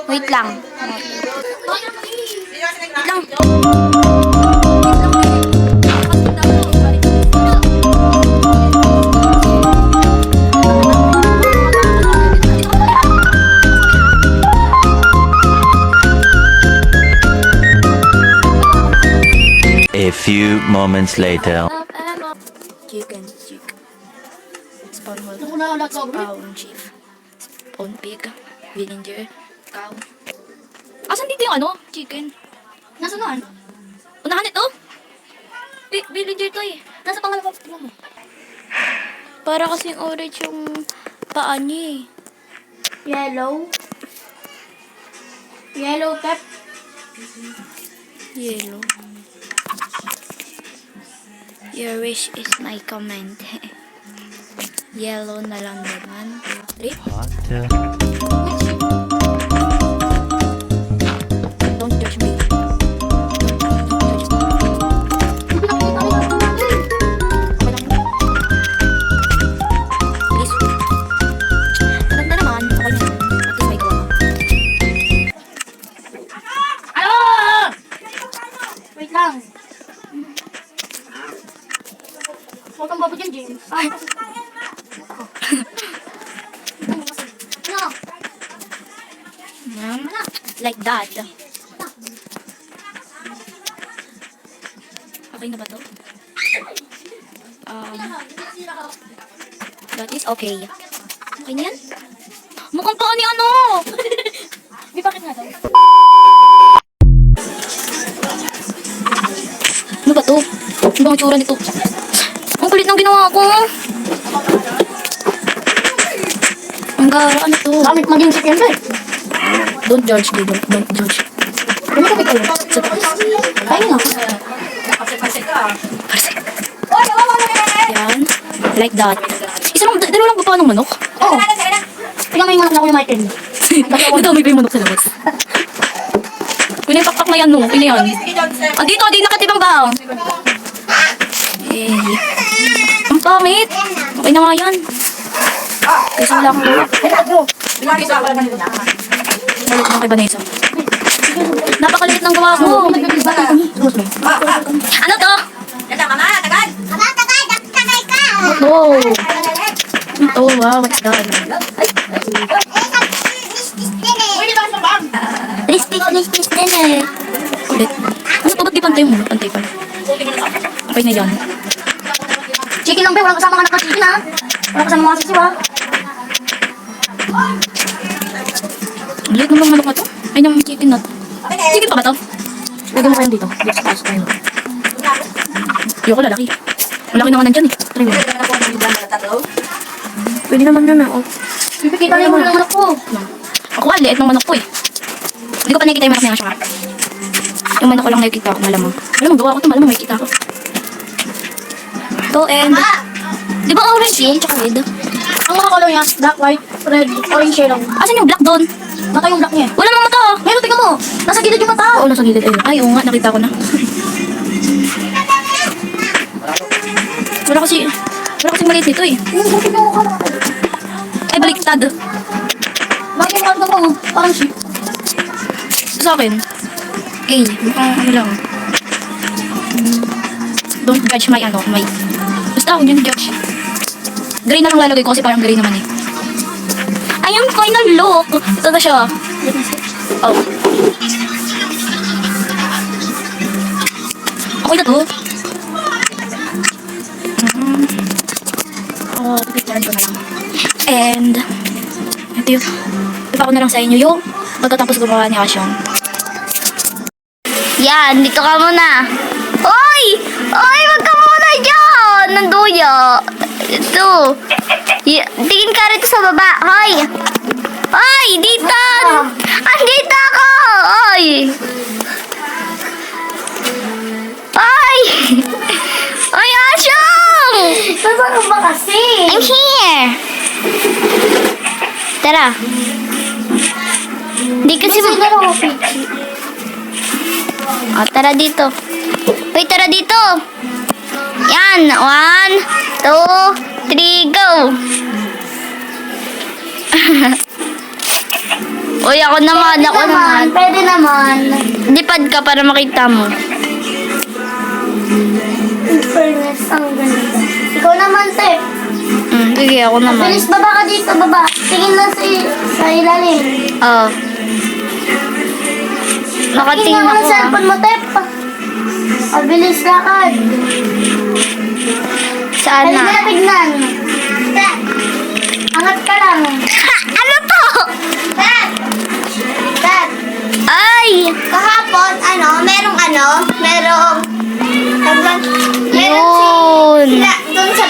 Wait lang. Wait lang. A few moments later. Chicken. Spawn hole. Spawn chief. Spawn pig. Villager. Cow. Asan dito yung ano? Chicken. Nasa naan? Unahan ito? Villager to eh. Nasa pangalawang mo. Para kasing orange yung paa niya eh. Yellow. Yellow pep. Yellow. Your wish is my command. Yellow na lang naman. 2, 3. Don't judge me. Please. Maganda naman. Okay na. At least may gawa ka. Ano? Wait lang. Huwag kang babo dyan, James. Ay. Ano? Like that. Okay na ba to? That is okay. Okay na yan? Mukhang paa ni ano? Di bakit nga daw? Ano ba to? Ano bang tsura nito? Ang kulit ng ginawa ko. Ang gara, ano to? Gamit maging chicken ba eh? Don't judge, baby. Don't judge. Ano ka kayo? Kaya nga. Yan. Like that. Isa lang, dalawa lang pa ng manok. Oo. Tingnan mo yung manok na Kuya Michael. Madami pa yung manok sa labas. Kung yung pakpak na yan, no? Kaya yan. Andito, di nakatibang ba? Eh. Ang pangit. Okay na nga yan. Kasi lang. Balik na kay Vanessa. Napakaliit ng gawa ko. Ano to? Oh. Oh, wow. What's that? Please dinner. Ulit. Ano to? Ba't di pantay mo? Pantay pa. Okay na yan. Chicken lang ba? Walang kasama anak na chicken ha? Walang kasama mga sisiw ha? Ang liit naman manok na to. Ay, yung chicken na to. Chicken pa ba to? Lagyan mo kayo dito. Dito sa taas kayo. Ayoko lalaki. Malaki na nga nandyan eh. Try mo. Pwede naman yun oh. Pipikita na yung mga manok ko. Ako nga, liit ng manok ko eh. Hindi ko pa nakikita yung manok niya siya. Yung manok ko lang nakikita ko, malamang. Malamang, gawa ko to, malamang makikita ko. To and... Di ba orange yun? Tsaka red. Ang mga color niya, black, white, red, orange, yellow. Asan yung black doon? Mata yung black niya. Wala namang mata. Meron, tingnan mo. Nasa gilid yung mata. Oo, nasa gilid. Ay, oo nga, nakita ko na. Wala kasi maliit nito eh. Bakit yung mukha mo? Ay, baliktad. Bakit yung ano mo? Parang sheep. Sa akin. Okay, mukhang ano lang. Don't judge my ano, my... Basta ako yung judge. Gray na lang lalagay ko kasi parang gray naman eh. Ay, ang final look! Ito na siya. Oh. Okay na to. Oh, pipicturean ko na lang. And, ito ipa ko na lang sa inyo yung pagkatapos gumawa ni Asyong. Yan, dito ka muna. Oy! Oy, wag ka muna dyan! Nanduya. Ito. Tingin ka rito sa baba. Hoy! Hoy! Dito! Andito ako! Oy! Oy! Oy, Asyong! Nasaan ka ba kasi? I'm here! Tara. Di kasi... Oh, tara dito. Wait, tara dito. Yan. 1, 2, 3, go. Uy, ako naman. Pwede naman. Lipad ka para makita mo. In fairness, ang ganda. Ikaw naman, te. Sige, ako naman. Bilis, baba ka dito, baba. Tingin lang sa ilalim. Oh. Tingin Nakatingin ako ako. ng cellphone mo, te. Bilis lakad. Saan Halika na? na tignan. Te, angat ka lang. Ha! Ano to? Te, te. Ay! Kahapon, merong Yun. sila, doon sa